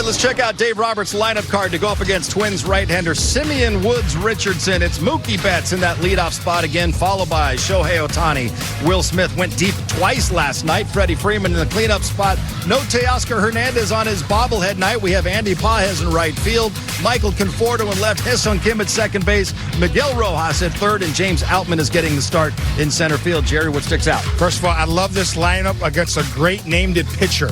let's check out Dave Roberts' lineup card to go up against Twins right-hander Simeon Woods Richardson. It's Mookie Betts in that leadoff spot again, followed by Shohei Ohtani. Will Smith went deep twice last night. Freddie Freeman in the cleanup spot. No Teoscar Hernandez on his bobblehead night. We have Andy Pages in right field. Michael Conforto in left. Ha-Seong Kim at second base. Miguel Rojas at third. And James Outman is getting the start in center field. Jerry, what sticks out? First of all, I love this lineup against a great named pitcher.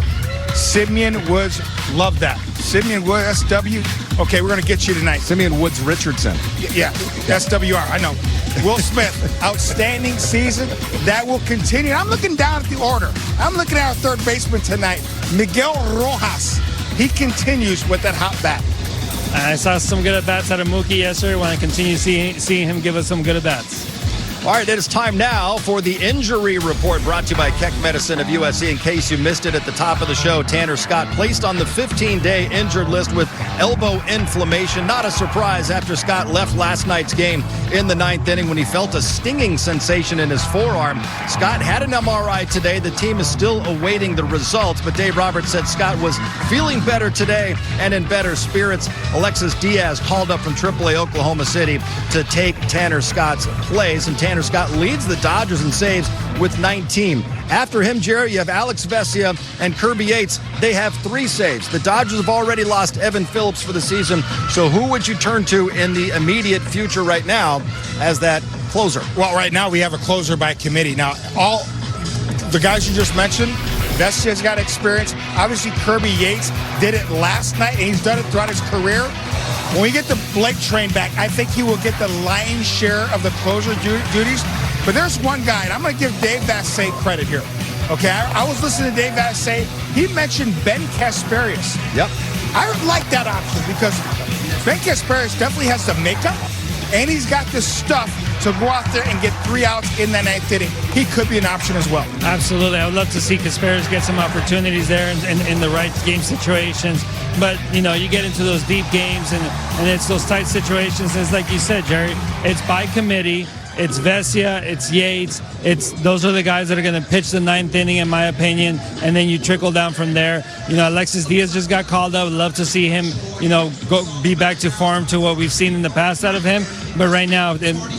Simeon Woods, love that. Simeon Woods, SW. Okay, we're going to get you tonight. Simeon Woods Richardson. Yeah, SWR, I know. Will Smith, outstanding season. That will continue. I'm looking down at the order. I'm looking at our third baseman tonight, Miguel Rojas. He continues with that hot bat. I saw some good at-bats out of Mookie yesterday. Want to continue seeing him give us some good at-bats. All right, it is time now for the injury report brought to you by Keck Medicine of USC. In case you missed it at the top of the show, Tanner Scott placed on the 15-day injured list with elbow inflammation. Not a surprise after Scott left last night's game in the ninth inning when he felt a stinging sensation in his forearm. Scott had an MRI today. The team is still awaiting the results, but Dave Roberts said Scott was feeling better today and in better spirits. Alexis Diaz called up from AAA Oklahoma City to take Tanner Scott's place, and Tanner Scott leads the Dodgers in saves with 19. After him, Jerry, you have Alex Vesia and Kirby Yates. They have 3 saves. The Dodgers have already lost Evan Phillips for the season. So who would you turn to in the immediate future right now as that closer? Well, right now we have a closer by committee. Now, all the guys you just mentioned, Vesia's got experience. Obviously, Kirby Yates did it last night, and he's done it throughout his career. When we get the Blake train back, I think he will get the lion's share of the closer duties. But there's one guy, and I'm going to give Dave Vassay credit here. Okay, I was listening to Dave Vassay. He mentioned Ben Kasparius. Yep. I like that option because Ben Kasparius definitely has the makeup, and he's got the stuff to go out there and get 3 outs in that ninth inning. He could be an option as well. Absolutely. I would love to see Kasparius get some opportunities there in the right game situations. But, you know, you get into those deep games and it's those tight situations. It's like you said, Jerry, it's by committee. It's Vesia, it's Yates, those are the guys that are going to pitch the ninth inning, in my opinion, and then you trickle down from there. You know, Alexis Diaz just got called up. I'd love to see him, you know, be back to form to what we've seen in the past out of him. But right now,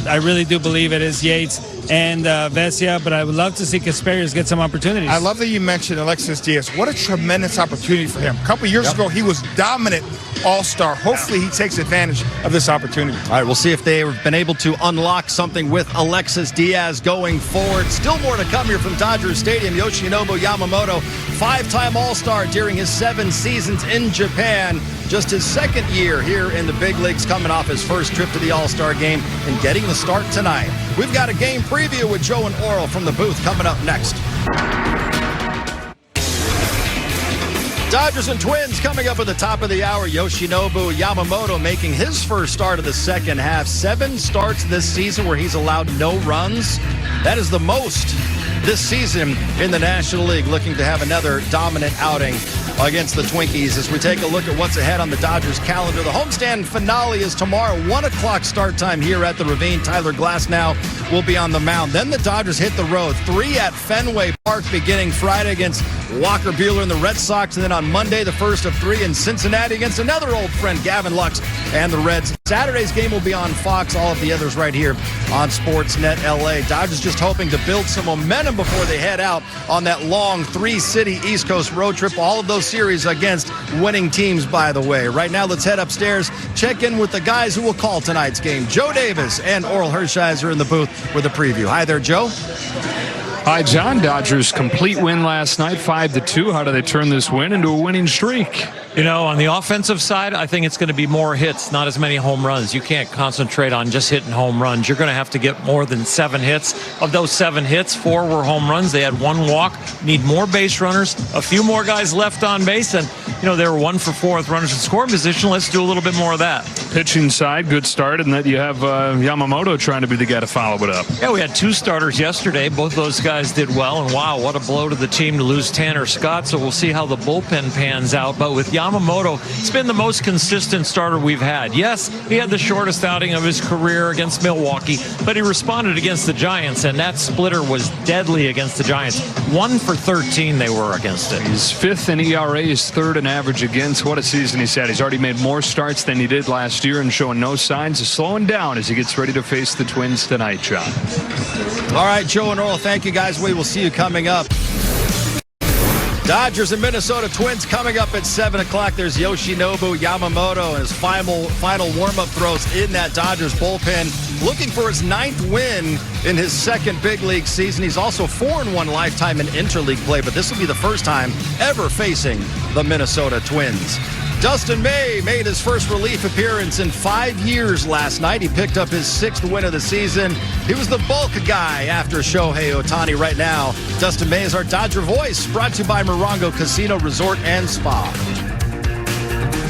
I really do believe it is Yates and Vesia, but I would love to see Kasparius get some opportunities. I love that you mentioned Alexis Diaz. What a tremendous opportunity for him. A couple years ago, he was dominant all-star. Hopefully, he takes advantage of this opportunity. All right, we'll see if they've been able to unlock something with Alexis Diaz going forward. Still more to come here from Dodger Stadium. Yoshinobu Yamamoto, 5-time All-Star during his 7 seasons in Japan. Just his second year here in the big leagues, coming off his first trip to the All-Star game and getting the start tonight. We've got a game preview with Joe and Oral from the booth coming up next. Dodgers and Twins coming up at the top of the hour. Yoshinobu Yamamoto making his first start of the second half. 7 starts this season where he's allowed no runs. That is the most this season in the National League, looking to have another dominant outing against the Twinkies as we take a look at what's ahead on the Dodgers calendar. The homestand finale is tomorrow, 1 o'clock start time here at the Ravine. Tyler Glasnow will be on the mound. Then the Dodgers hit the road, 3 at Fenway Park beginning Friday against Walker Buehler and the Red Sox, and then on Monday the first of 3 in Cincinnati against another old friend, Gavin Lux and the Reds. Saturday's game will be on Fox, all of the others right here on Sportsnet LA. Dodgers just hoping to build some momentum before they head out on that long 3-city East Coast road trip. All of those series against winning teams, by the way. Right now, let's head upstairs, check in with the guys who will call tonight's game. Joe Davis and Oral Hershiser in the booth with a preview. Hi there, Joe. Hi, John. Dodgers complete win last night, 5-2. How do they turn this win into a winning streak? You know, on the offensive side, I think it's going to be more hits, not as many home runs. You can't concentrate on just hitting home runs. You're going to have to get more than 7 hits. Of those 7 hits, 4 were home runs. They had 1 walk. Need more base runners, a few more guys left on base, and, you know, they were 1 for 4 with runners in scoring position. Let's do a little bit more of that. pitching side, good start, and then you have Yamamoto trying to be the guy to follow it up. Yeah, we had 2 starters yesterday. Both those guys did well, and wow, what a blow to the team to lose Tanner Scott, so we'll see how the bullpen pans out. But with Yamamoto, it's been the most consistent starter we've had. Yes, he had the shortest outing of his career against Milwaukee, but he responded against the Giants, and that splitter was deadly against the Giants. 1 for 13 they were against it. He's 5th in ERA, he's 3rd in average against. What a season he's had. He's already made more starts than he did last year and showing no signs of slowing down as he gets ready to face the Twins tonight, John. All right, Joe and Earl, thank you guys. We will see you coming up. Dodgers and Minnesota Twins coming up at 7 o'clock. There's Yoshinobu Yamamoto and his final warm-up throws in that Dodgers bullpen, looking for his 9th win in his 2nd big league season. He's also 4-1 lifetime in interleague play, but this will be the first time ever facing the Minnesota Twins. Dustin May made his first relief appearance in 5 years last night. He picked up his 6th win of the season. He was the bulk guy after Shohei Ohtani. Right now, Dustin May is our Dodger voice, brought to you by Morongo Casino Resort and Spa.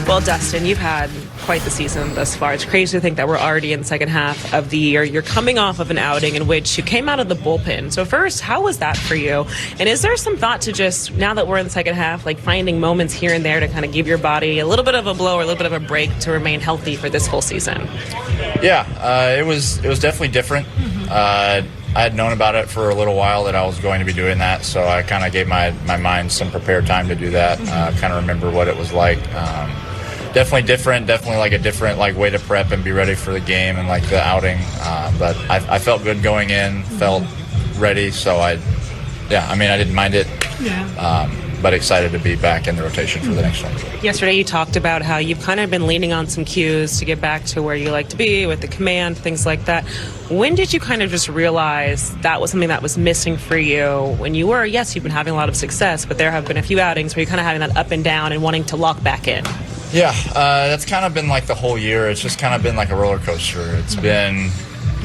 Well, Dustin, you've had quite the season thus far. It's crazy to think that we're already in the second half of the year. You're coming off of an outing in which you came out of the bullpen. So first, how was that for you? And is there some thought to just, now that we're in the second half, like finding moments here and there to kind of give your body a little bit of a blow or a little bit of a break to remain healthy for this whole season? Yeah, it was definitely different. I had known about it for a little while that I was going to be doing that, so I kind of gave my mind some prepared time to do that, kind of remember what it was like. Definitely different, definitely like a different like way to prep and be ready for the game and like the outing. But I felt good going in, felt ready, so I didn't mind it. Yeah. But excited to be back in the rotation for the next one. Yesterday you talked about how you've kind of been leaning on some cues to get back to where you like to be with the command, things like that. When did you kind of just realize that was something that was missing for you when you were, yes, you've been having a lot of success, but there have been a few outings where you're kind of having that up and down and wanting to lock back in? Yeah, that's kind of been like the whole year. It's just kind of been like a roller coaster. It's been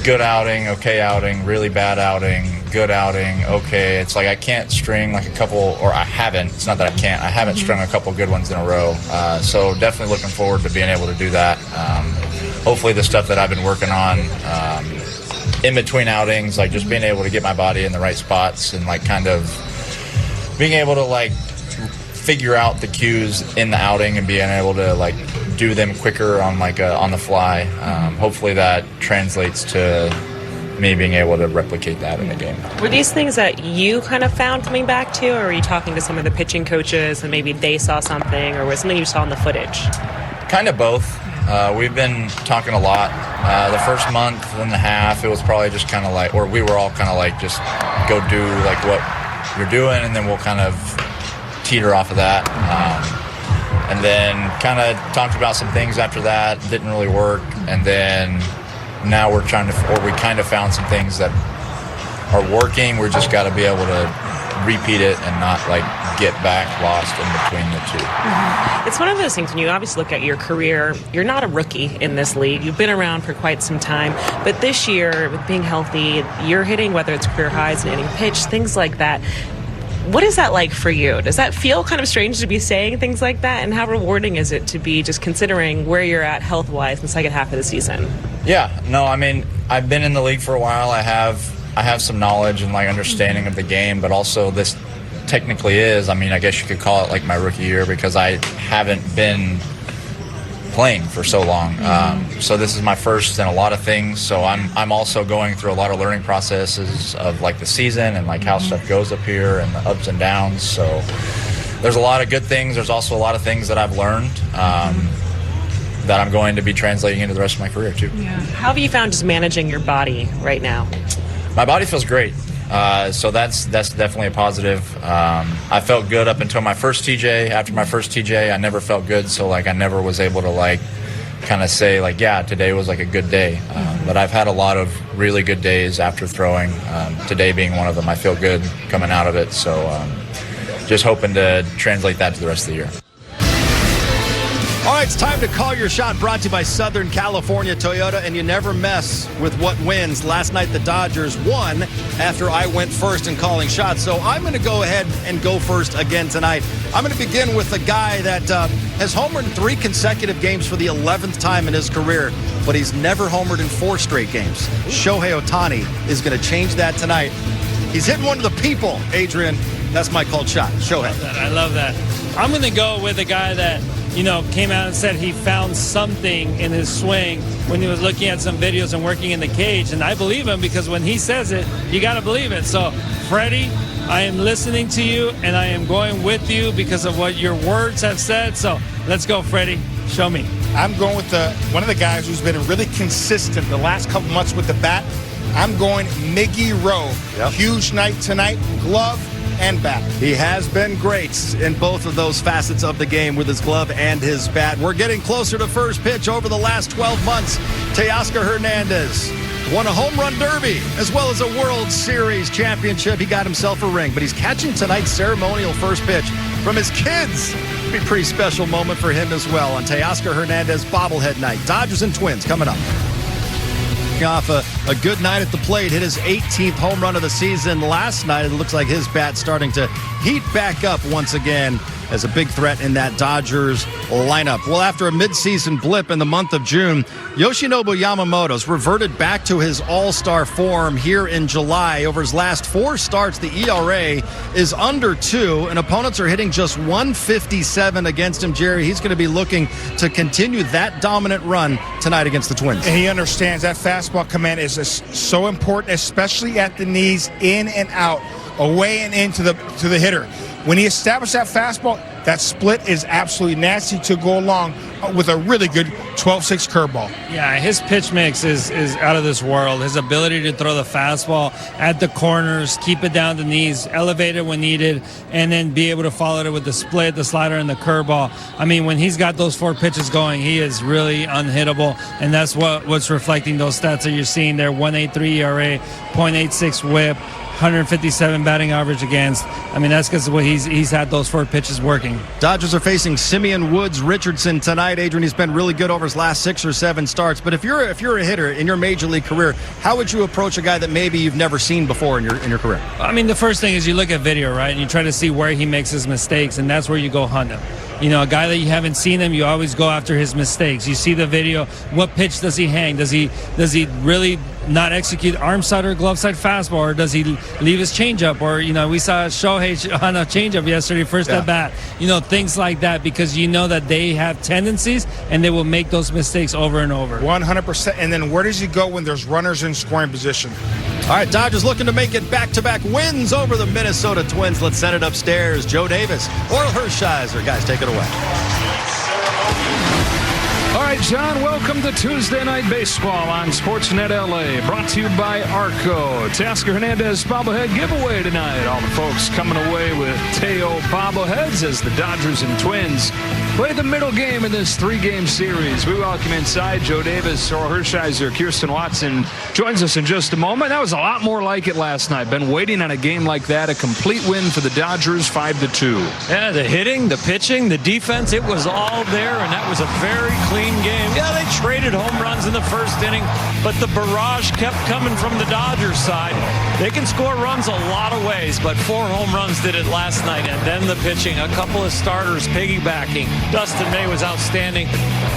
good outing, okay outing, really bad outing, good outing, okay. It's like I can't string like a couple, or I haven't. It's not that I can't. I haven't strung a couple good ones in a row. So definitely looking forward to being able to do that. Hopefully the stuff that I've been working on in between outings, like just being able to get my body in the right spots and like kind of being able to like figure out the cues in the outing and being able to like do them quicker on like on the fly. Hopefully that translates to me being able to replicate that in the game. Were these things that you kind of found coming back to, or were you talking to some of the pitching coaches and maybe they saw something, or was something you saw in the footage? Kind of both. We've been talking a lot. The first month and a half, it was probably just kind of like, or we were all kind of like, just go do like what you're doing, and then we'll kind of teeter off of that. And then kind of talked about some things after that, didn't really work. And then now we're trying to, or we kind of found some things that are working. We're just got to be able to repeat it and not like get back lost in between the two. It's one of those things when you obviously look at your career, you're not a rookie in this league. You've been around for quite some time. But this year, with being healthy, you're hitting, whether it's career highs in inning pitch, things like that. What is that like for you? Does that feel kind of strange to be saying things like that? And how rewarding is it to be just considering where you're at health-wise in the second half of the season? Yeah, no, I mean, I've been in the league for a while. I have some knowledge and like understanding of the game, but also this technically is, I mean, I guess you could call it like my rookie year because I haven't been playing for so long. So this is my first in a lot of things. So I'm also going through a lot of learning processes of like the season and like how stuff goes up here and the ups and downs. So there's a lot of good things. There's also a lot of things that I've learned that I'm going to be translating into the rest of my career too. Yeah. How have you found just managing your body right now? My body feels great. So that's definitely a positive. I felt good up until my first TJ. After my first TJ, I never felt good. So like I never was able to like kind of say like, yeah, today was like a good day. But I've had a lot of really good days after throwing. Today being one of them. I feel good coming out of it. So just hoping to translate that to the rest of the year. All right, it's time to call your shot, brought to you by Southern California Toyota, and you never mess with what wins. Last night, the Dodgers won after I went first in calling shots, so I'm going to go ahead and go first again tonight. I'm going to begin with a guy that has homered in 3 consecutive games for the 11th time in his career, but he's never homered in 4 straight games. Shohei Ohtani is going to change that tonight. He's hitting one of the people, Adrian. That's my called shot. Shohei. I love that. I'm going to go with a guy that, came out and said he found something in his swing when he was looking at some videos and working in the cage. And I believe him because when he says it, you got to believe it. So, Freddie, I am listening to you and I am going with you because of what your words have said. So, let's go, Freddie. Show me. I'm going with one of the guys who's been really consistent the last couple months with the bat. I'm going Miggy Rowe. Yep. Huge night tonight. Glove and bat. He has been great in both of those facets of the game with his glove and his bat. We're getting closer to first pitch over the last 12 months. Teoscar Hernandez won a home run derby as well as a World Series championship. He got himself a ring, but he's catching tonight's ceremonial first pitch from his kids. It'll be a pretty special moment for him as well on Teoscar Hernandez bobblehead night. Dodgers and Twins coming up. Off a good night at the plate, hit his 18th home run of the season last night. It looks like his bat's starting to heat back up once again as a big threat in that Dodgers lineup. Well, after a midseason blip in the month of June, Yoshinobu Yamamoto's reverted back to his all-star form here in July. Over his last 4 starts, the ERA is under 2, and opponents are hitting just 157 against him. Jerry, he's going to be looking to continue that dominant run tonight against the Twins. And he understands that fastball command is so important, especially at the knees, in and out, away and into the hitter. When he established that fastball, that split is absolutely nasty to go along with a really good 12-6 curveball. Yeah, his pitch mix is out of this world. His ability to throw the fastball at the corners, keep it down the knees, elevate it when needed, and then be able to follow it with the split, the slider, and the curveball. I mean, when he's got those 4 pitches going, he is really unhittable, and that's what's reflecting those stats that you're seeing there. 1.83 ERA, 0.86 whip, 157 batting average against. I mean, that's because he's had those 4 pitches working. Dodgers are facing Simeon Woods Richardson tonight. Adrian, he's been really good over his last 6 or 7 starts. But if you're a hitter in your major league career, how would you approach a guy that maybe you've never seen before in your career? I mean, the first thing is you look at video, right, and you try to see where he makes his mistakes, and that's where you go hunt him. A guy that you haven't seen him, you always go after his mistakes. You see the video. What pitch does he hang? Does he really not execute arm side or glove side fastball, or does he leave his changeup? Or we saw Shohei on a changeup yesterday, first at bat. Things like that, because that they have tendencies and they will make those mistakes over and over. 100%. And then where does he go when there's runners in scoring position? All right, Dodgers looking to make it back-to-back wins over the Minnesota Twins. Let's send it upstairs. Joe Davis, Oral Hershiser. Guys, take it away. All right, John, welcome to Tuesday Night Baseball on Sportsnet LA. Brought to you by Arco. Teoscar Hernandez bobblehead giveaway tonight. All the folks coming away with Teo bobbleheads as the Dodgers and Twins play the middle game in this 3-game series. We welcome inside Joe Davis, Oral Hershiser, Kirsten Watson joins us in just a moment. That was a lot more like it last night. Been waiting on a game like that. A complete win for the Dodgers, 5-2. Yeah, the hitting, the pitching, the defense, it was all there, and that was a very clean game. Yeah, they traded home runs in the first inning, but the barrage kept coming from the Dodgers side. They can score runs a lot of ways, but 4 home runs did it last night, and then the pitching, a couple of starters piggybacking. Dustin May was outstanding.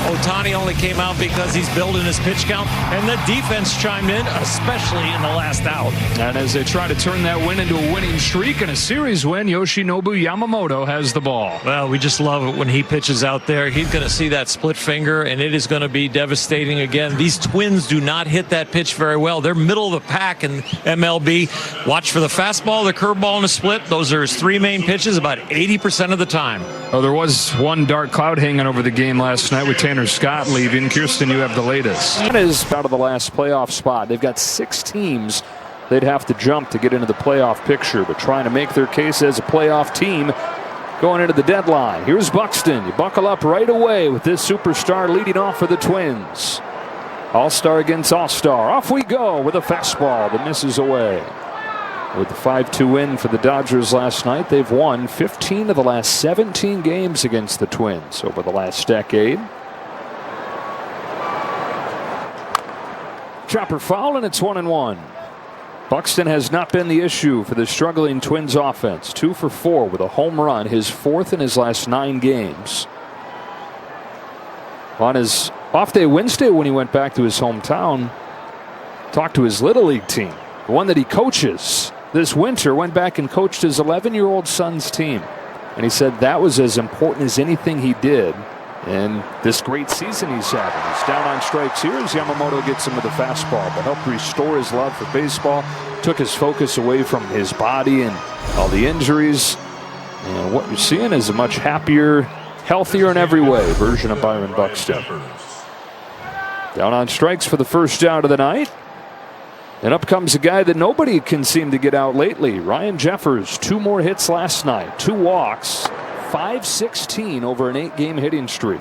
Ohtani only came out because he's building his pitch count, and the defense chimed in, especially in the last out. And as they try to turn that win into a winning streak and a series win, Yoshinobu Yamamoto has the ball. Well, we just love it when he pitches out there. He's going to see that split finger, and it is going to be devastating again. These Twins do not hit that pitch very well. They're middle of the pack in MLB. Watch for the fastball, the curveball, and the split. Those are his 3 main pitches about 80% of the time. Oh, there was one dark cloud hanging over the game last night with Tanner Scott leaving. Kirsten, you have the latest. That is out of the last playoff spot. They've got 6 teams they'd have to jump to get into the playoff picture, but trying to make their case as a playoff team going into the deadline. Here's Buxton. You buckle up right away with this superstar leading off for the Twins. All-star against all-star. Off we go with a fastball that misses away. With the 5-2 win for the Dodgers last night, they've won 15 of the last 17 games against the Twins over the last decade. Chopper foul, and it's 1-1. Buxton has not been the issue for the struggling Twins offense. 2 for 4 with a home run, his 4th in his last 9 games. On his off day Wednesday, when he went back to his hometown, talked to his Little League team, the one that he coaches. This winter, went back and coached his 11-year-old son's team. And he said that was as important as anything he did in this great season he's having. He's down on strikes here as Yamamoto gets him with a fastball, but helped restore his love for baseball, took his focus away from his body and all the injuries. And what you're seeing is a much happier, healthier in every way version of Byron Buxton. Down on strikes for the first out of the night. And up comes a guy that nobody can seem to get out lately. Ryan Jeffers, 2 more hits last night, 2 walks, 5-16 over an 8-game hitting streak.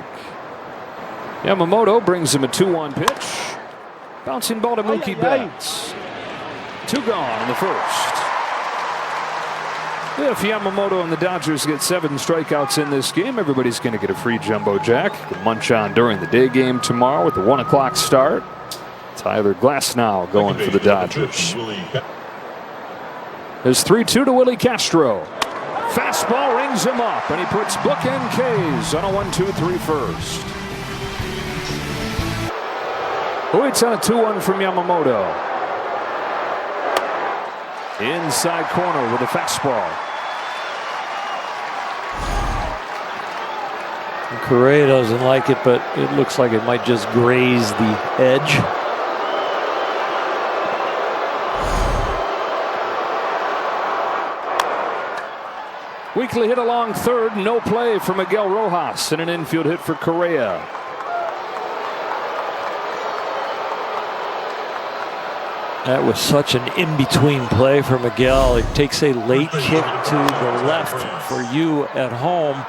Yamamoto brings him a 2-1 pitch. Bouncing ball to Mookie Betts. 2 gone in the first. If Yamamoto and the Dodgers get 7 strikeouts in this game, everybody's going to get a free Jumbo Jack. You can munch on during the day game tomorrow with the 1 o'clock start. Tyler Glasnow going for the Dodgers. There's 3-2 to Willie Castro. Fastball rings him up, and he puts bookend K's on a 1-2-3 first. Waits on a 2-1 from Yamamoto. Inside corner with a fastball. Correa doesn't like it, but it looks like it might just graze the edge. Weekly hit along third, no play for Miguel Rojas, and an infield hit for Correa. That was such an in-between play for Miguel. It takes a late kick to the left for you at home,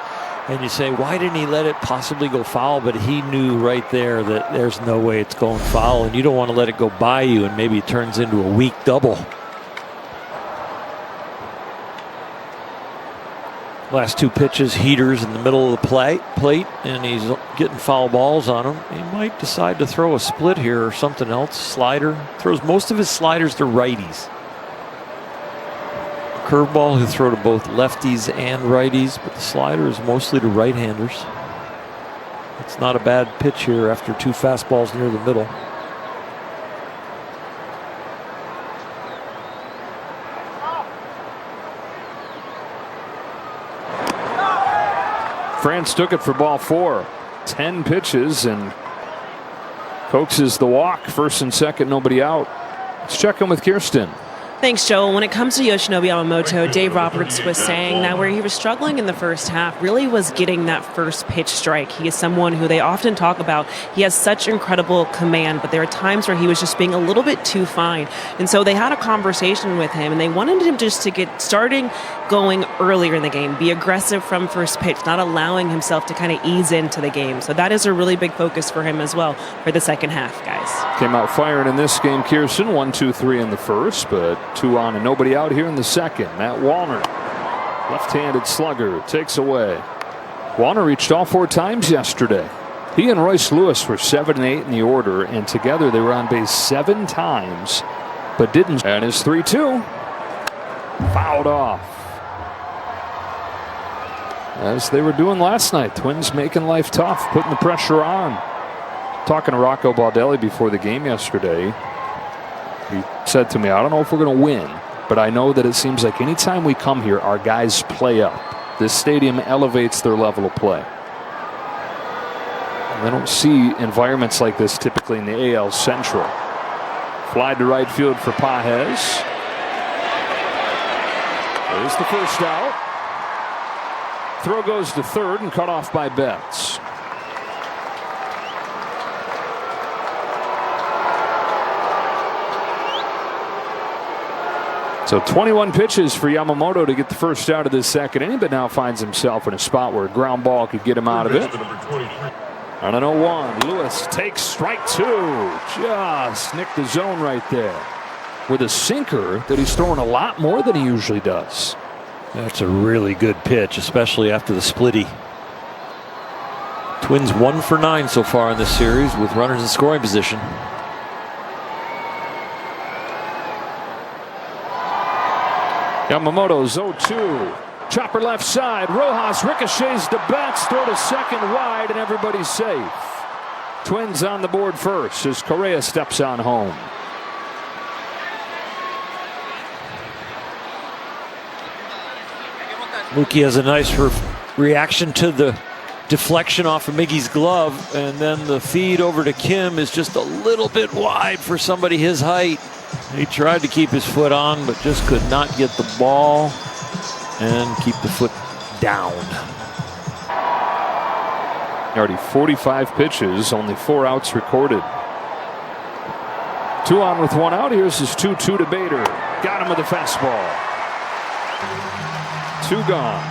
and you say, why didn't he let it possibly go foul? But he knew right there that there's no way it's going foul, and you don't want to let it go by you, and maybe it turns into a weak double. Last 2 pitches, heaters in the middle of the plate, and he's getting foul balls on him. He might decide to throw a split here or something else. Slider. Throws most of his sliders to righties. Curveball, he'll throw to both lefties and righties, but the slider is mostly to right-handers. It's not a bad pitch here after 2 fastballs near the middle. France took it for ball 4. 10 pitches and coaxes the walk. First and second, nobody out. Let's check in with Kirsten. Thanks, Joel. When it comes to Yoshinobu Yamamoto, Dave Roberts was saying that where he was struggling in the first half really was getting that first pitch strike. He is someone who they often talk about. He has such incredible command, but there are times where he was just being a little bit too fine. And so they had a conversation with him, and they wanted him just to get starting going earlier in the game, be aggressive from first pitch, not allowing himself to kind of ease into the game. So that is a really big focus for him as well for the second half, guys. Came out firing in this game, Kirsten. 1-2-3 in the first, but 2 on and nobody out here in the second. Matt Wallner, left-handed slugger, takes away. Wallner reached all 4 times yesterday. He and Royce Lewis were 7 and 8 in the order, and together they were on base 7 times, but didn't. And his 3-2 fouled off, as they were doing last night. Twins making life tough, putting the pressure on. Talking to Rocco Baldelli before the game yesterday, he said to me, I don't know if we're going to win, but I know that it seems like anytime we come here, our guys play up. This stadium elevates their level of play. I don't see environments like this typically in the AL Central. Fly to right field for Pages. There's the first out. Throw goes to third and cut off by Betts. So 21 pitches for Yamamoto to get the first out of this second inning, but now finds himself in a spot where a ground ball could get him out of it. On an 0-1, Lewis takes strike 2. Just nicked the zone right there. with a sinker that he's throwing a lot more than he usually does. That's a really good pitch, especially after the splitty. Twins 1 for 9 so far in this series with runners in scoring position. Yamamoto's 0-2. Chopper left side. Rojas ricochets to Betts. Throw to second wide, and everybody's safe. Twins on the board first as Correa steps on home. Mookie has a nice reaction to the deflection off of Miggy's glove, and then the feed over to Kim is just a little bit wide for somebody his height. He tried to keep his foot on, but just could not get the ball and keep the foot down. Already 45 pitches, only 4 outs recorded. 2 on with 1 out. Here's his 2-2 to Bader. Got him with a fastball. 2 gone.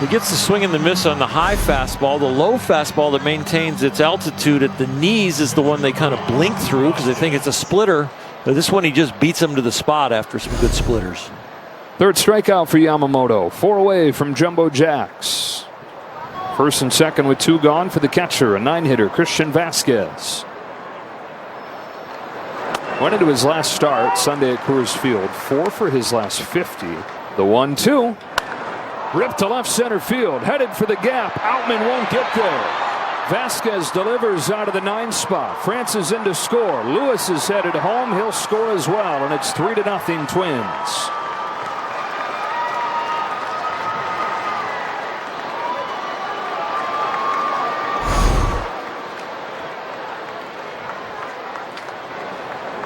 He gets the swing and the miss on the high fastball. The low fastball that maintains its altitude at the knees is the one they kind of blink through because they think it's a splitter. But this one he just beats him to the spot after some good splitters. Third strikeout for Yamamoto. 4 away from Jumbo Jacks. First and second with 2 gone for the catcher, a 9-hitter, Christian Vasquez. Went into his last start Sunday at Coors Field. 4 for his last 50. The 1-2. Ripped to left center field. Headed for the gap. Outman won't get there. Vasquez delivers out of the 9 spot. Francis in to score. Lewis is headed home. He'll score as well, and it's 3-0 Twins.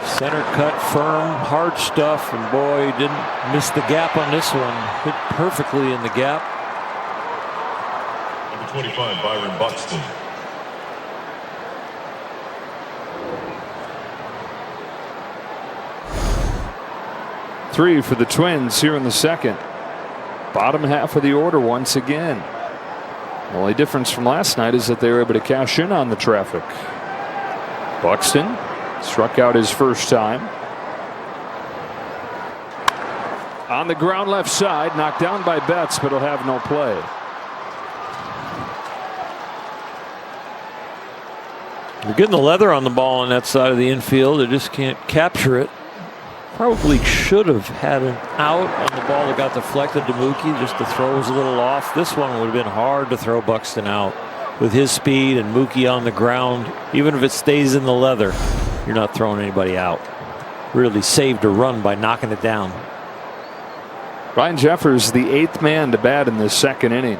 Center cut, firm, hard stuff, and boy, he didn't miss the gap on this one. Hit perfectly in the gap. Number 25, Byron Buxton. Three for the Twins here in the second. Bottom half of the order once again. The only difference from last night is that they were able to cash in on the traffic. Buxton struck out his first time. On the ground left side, knocked down by Betts, but he'll have no play. They're getting the leather on the ball on that side of the infield. They just can't capture it. Probably should have had an out on the ball that got deflected to Mookie. Just the throw was a little off. This one would have been hard to throw Buxton out with his speed and Mookie on the ground. Even if it stays in the leather, you're not throwing anybody out. Really saved a run by knocking it down. Ryan Jeffers, the 8th man to bat in this second inning.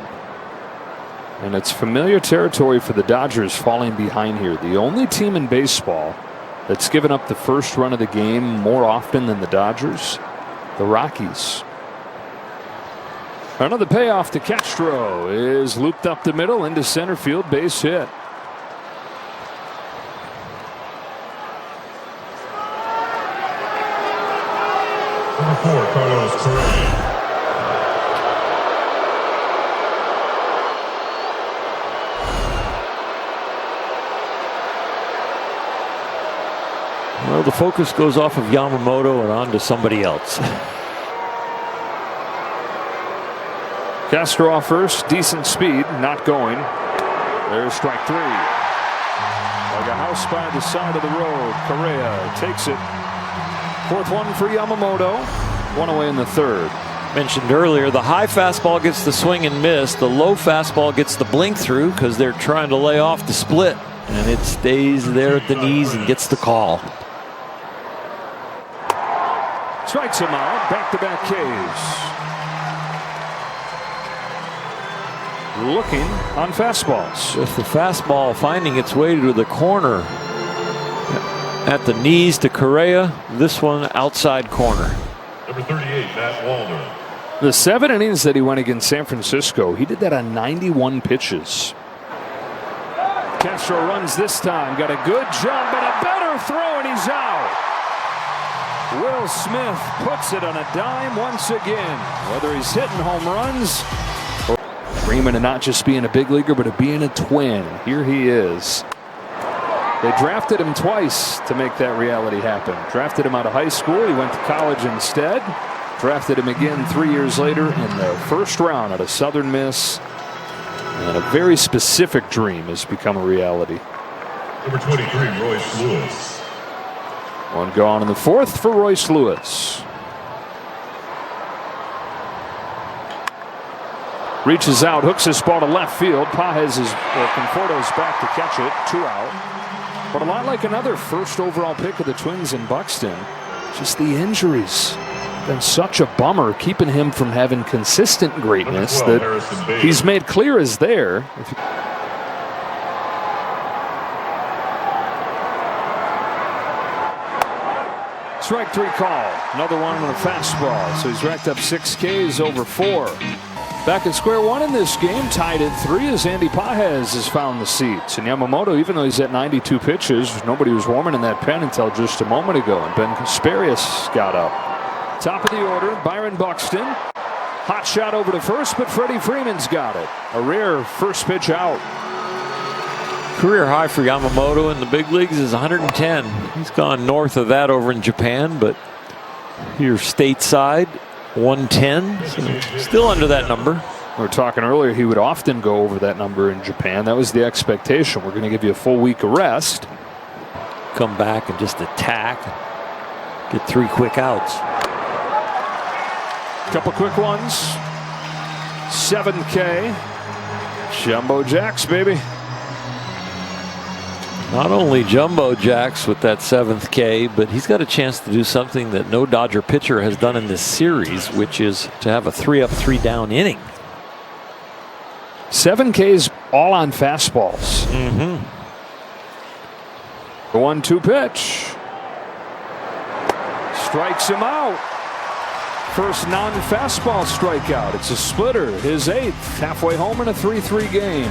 And it's familiar territory for the Dodgers falling behind here. The only team in baseball that's given up the first run of the game more often than the Dodgers, the Rockies. Another payoff to Castro is looped up the middle into center field, base hit. Number 4, Carlos Correa. Well, the focus goes off of Yamamoto and on to somebody else. Castro off first, decent speed, not going. There's strike 3. Like a house by the side of the road. Correa takes it. 4th one for Yamamoto. 1 away in the 3rd. Mentioned earlier, the high fastball gets the swing and miss. The low fastball gets the blink through because they're trying to lay off the split. And it stays there at the knees and gets the call. Strikes him out. Back-to-back Ks. Looking on fastballs. Just the fastball finding its way to the corner. At the knees to Correa. This one outside corner. Number 38, Matt Wallner. The 7 innings that he went against San Francisco, he did that on 91 pitches. Castro runs this time. Got a good jump and a better throw, and he's out. Will Smith puts it on a dime once again. Whether he's hitting home runs or dreaming of not just being a big leaguer, but of being a Twin. Here he is. They drafted him twice to make that reality happen. Drafted him out of high school. He went to college instead. Drafted him again 3 years later in the first round out of Southern Miss. And a very specific dream has become a reality. Number 23, Royce Lewis. One gone in the fourth for Royce Lewis. Reaches out, hooks his ball to left field. Pages is, Conforto's back to catch it. 2 out. But a lot like another first overall pick of the Twins in Buxton, just the injuries. Been such a bummer, keeping him from having consistent greatness 12, that he's made clear is there. Strike 3 call. Another one on a fastball. So he's racked up 6 Ks over 4. Back at square one in this game, tied at 3 as Andy Pages has found the seats. And Yamamoto, even though he's at 92 pitches, nobody was warming in that pen until just a moment ago. And Ben Kasparius got up. Top of the order, Byron Buxton. Hot shot over to first, but Freddie Freeman's got it. A rare first pitch out. Career high for Yamamoto in the big leagues is 110. He's gone north of that over in Japan, but here stateside, 110. So still under that number. We were talking earlier, he would often go over that number in Japan. That was the expectation. We're going to give you a full week of rest. Come back and just attack. Get 3 quick outs. Couple quick ones. 7K. Jumbo Jacks, baby. Not only Jumbo Jacks with that 7th K, but he's got a chance to do something that no Dodger pitcher has done in this series, which is to have a 3-up, 3-down inning. 7 Ks all on fastballs. The 1-2 pitch. Strikes him out. First non-fastball strikeout. It's a splitter, his 8th. Halfway home in a 3-3 game.